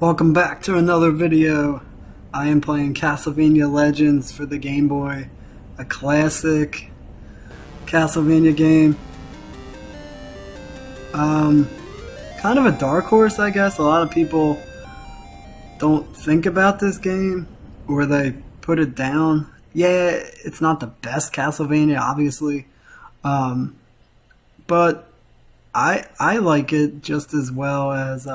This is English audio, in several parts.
Welcome back to another video. I am playing Castlevania Legends for the Game Boy, a classic Castlevania game. Kind of a dark horse, I guess. A lot of people don't think about this game, or they put it down. Yeah, it's not the best Castlevania, obviously, but I like it just as well as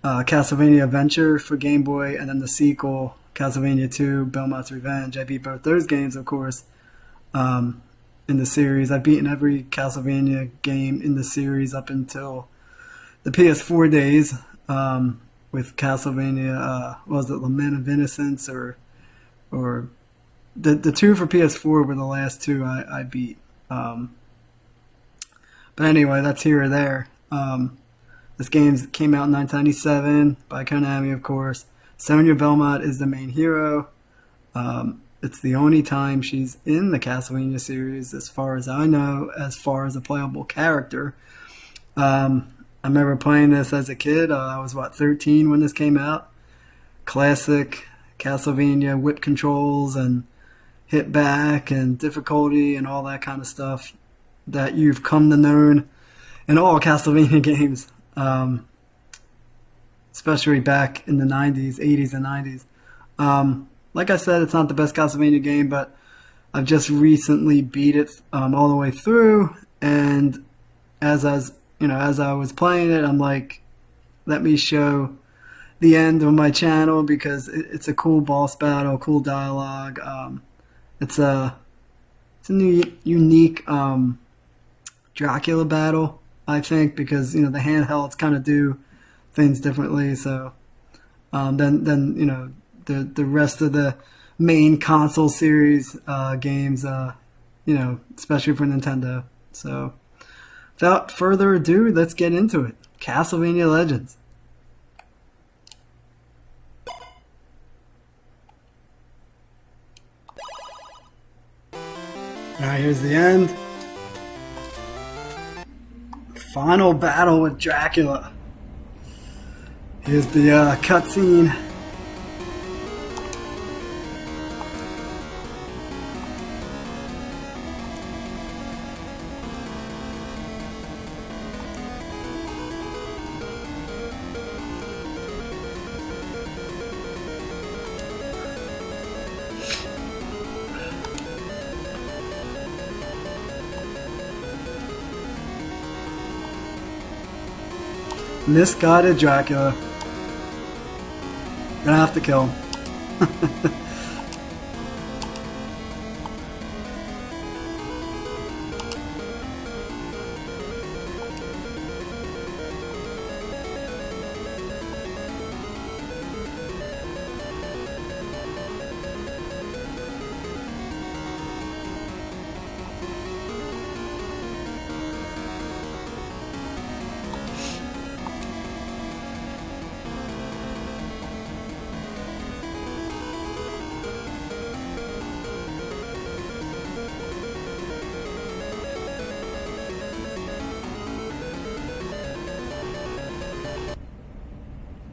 Castlevania Adventure for Game Boy, and then the sequel, Castlevania 2, Belmont's Revenge. I beat both those games, of course, in the series. I've beaten every Castlevania game in the series up until the PS4 days, with Castlevania, was it Lament of Innocence, or the two for PS4 were the last two I beat. But anyway, that's here or there. This game came out in 1997 by Konami, of course. Sonia Belmont is the main hero. It's the only time she's in the Castlevania series, as far as I know, as far as a playable character. I remember playing this as a kid. I was, 13 when this came out. Classic Castlevania whip controls and hit back and difficulty and all that kind of stuff that you've come to know in all Castlevania games. Especially back in the 90s, 80s and 90s. Like I said, it's not the best Castlevania game, but I've just recently beat it all the way through, and as I was playing it, I'm like, let me show the end of my channel, because it's a cool boss battle, cool dialogue. It's a new, unique Dracula battle, I think, because the handhelds kind of do things differently. So then the rest of the main console series games, especially for Nintendo. So without further ado, let's get into it. Castlevania Legends. Alright, here's the end. Final battle with Dracula. Here's the cutscene. Misguided Dracula. Gonna have to kill him.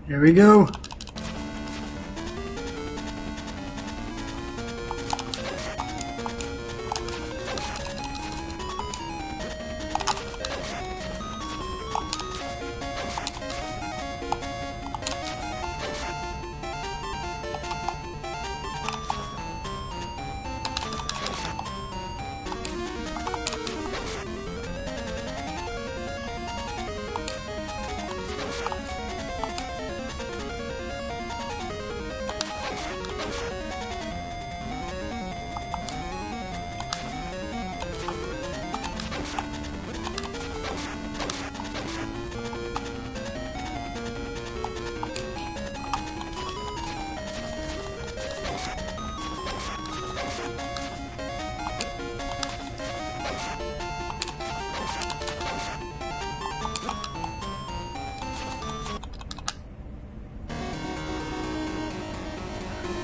Here we go.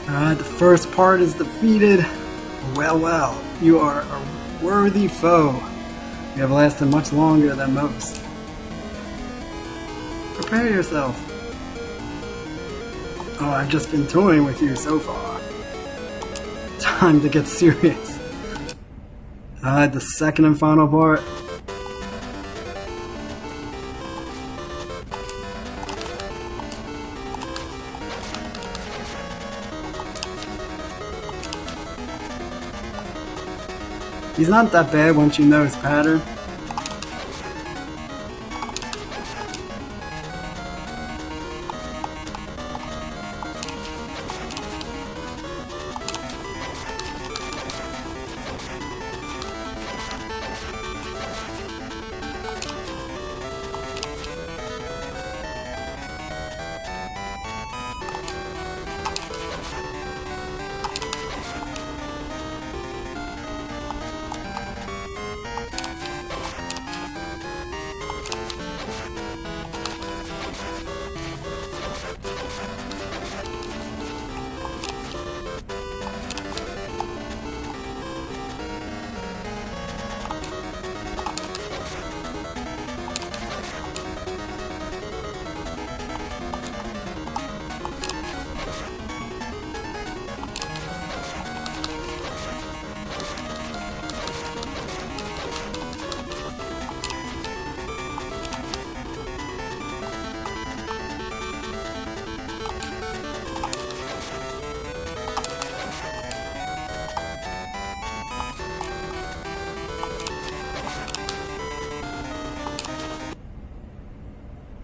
Alright, the first part is defeated. Well, you are a worthy foe. You have lasted much longer than most. Prepare yourself. Oh, I've just been toying with you so far. Time to get serious. Alright, the second and final part. He's not that bad once you know his pattern.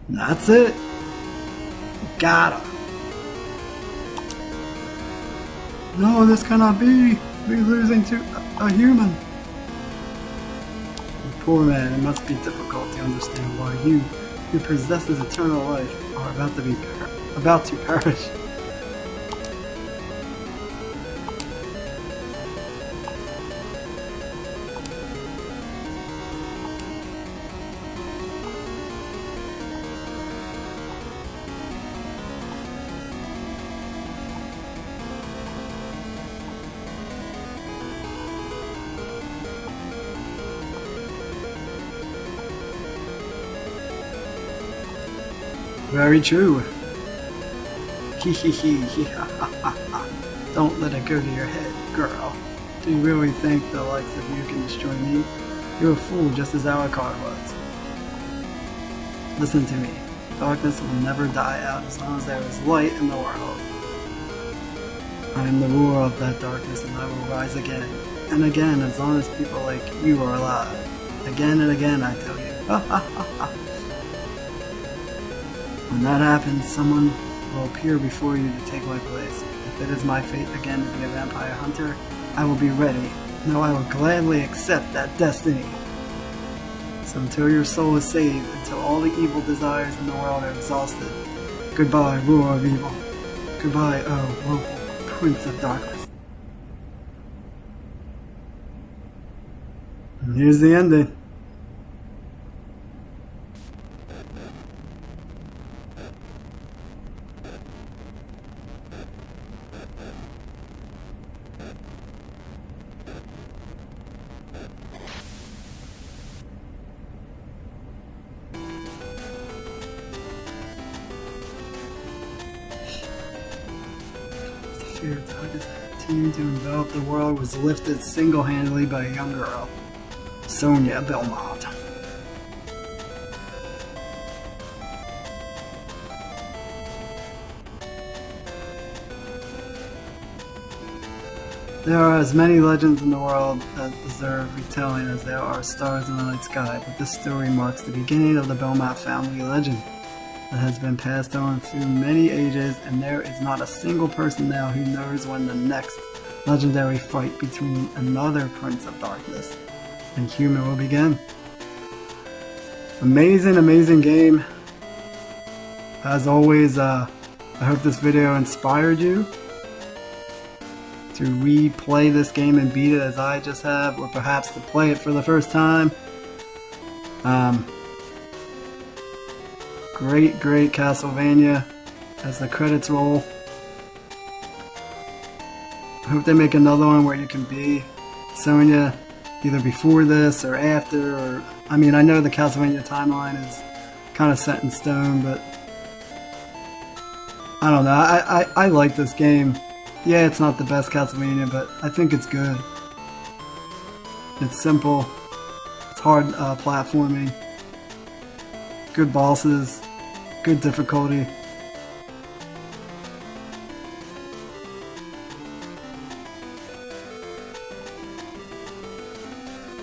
That's it. Got him. No, this cannot be. We're losing to a human. Poor man, it must be difficult to understand why you, who possesses eternal life, are about to perish. Very true. Hee hee hee ha ha ha ha. Don't let it go to your head, girl. Do you really think the likes of you can destroy me? You're a fool just as Alucard was. Listen to me. Darkness will never die out as long as there is light in the world. I am the ruler of that darkness and I will rise again and again as long as people like you are alive. Again and again, I tell you. Ha ha ha ha. When that happens, someone will appear before you to take my place. If it is my fate again to be a vampire hunter, I will be ready. No, I will gladly accept that destiny. So until your soul is saved, until all the evil desires in the world are exhausted, goodbye, ruler of evil. Goodbye, oh, woeful prince of darkness. And here's the ending. The fear of darkness that continued to envelop the world was lifted single-handedly by a young girl, Sonia Belmont. There are as many legends in the world that deserve retelling as there are stars in the night sky, but this story marks the beginning of the Belmont family legend that has been passed on through many ages, and there is not a single person now who knows when the next legendary fight between another Prince of Darkness and human will begin. Amazing, amazing game. As always, I hope this video inspired you to replay this game and beat it as I just have, or perhaps to play it for the first time. Great, great Castlevania as the credits roll. I hope they make another one where you can be Sonia either before this or after, or I mean, I know the Castlevania timeline is kind of set in stone, but I don't know. I like this game. Yeah, it's not the best Castlevania, but I think it's good. It's simple. It's hard platforming. Good bosses. Good difficulty.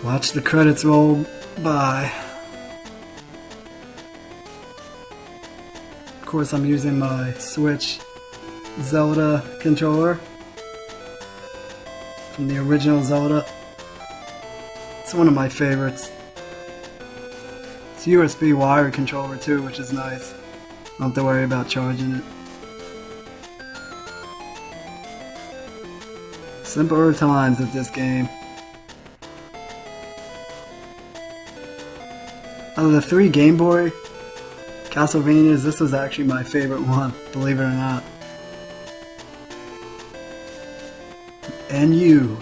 Watch the credits roll by. Of course, I'm using my Switch Zelda controller from the original Zelda. It's one of my favorites. It's a USB wired controller too, which is nice. Don't have to worry about charging it. Simpler times with this game. Out of the 3 Game Boy Castlevanias, this was actually my favorite one, believe it or not. And you.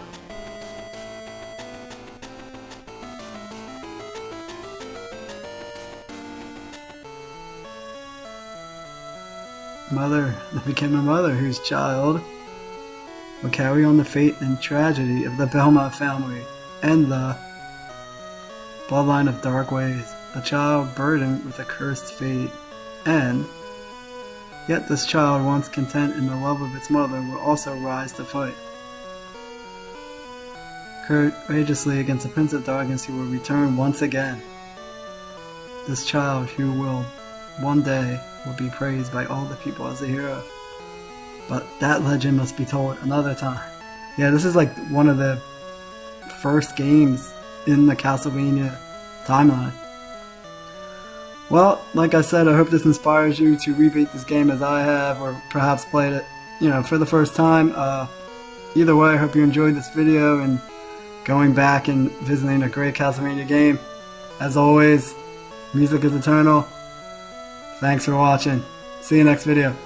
Mother that became a mother whose child will carry on the fate and tragedy of the Belmont family and the bloodline of dark ways, a child burdened with a cursed fate, and yet this child, once content in the love of its mother, will also rise to fight courageously against the Prince of Darkness, who will return once again. This child, who will one day will be praised by all the people as a hero, but that legend must be told another time. Yeah, this is like one of the first games in the Castlevania timeline. Well, like I said, I hope this inspires you to rebeat this game as I have, or perhaps played it, for the first time. Either way, I hope you enjoyed this video and going back and visiting a great Castlevania game. As always, music is eternal. Thanks for watching. See you next video.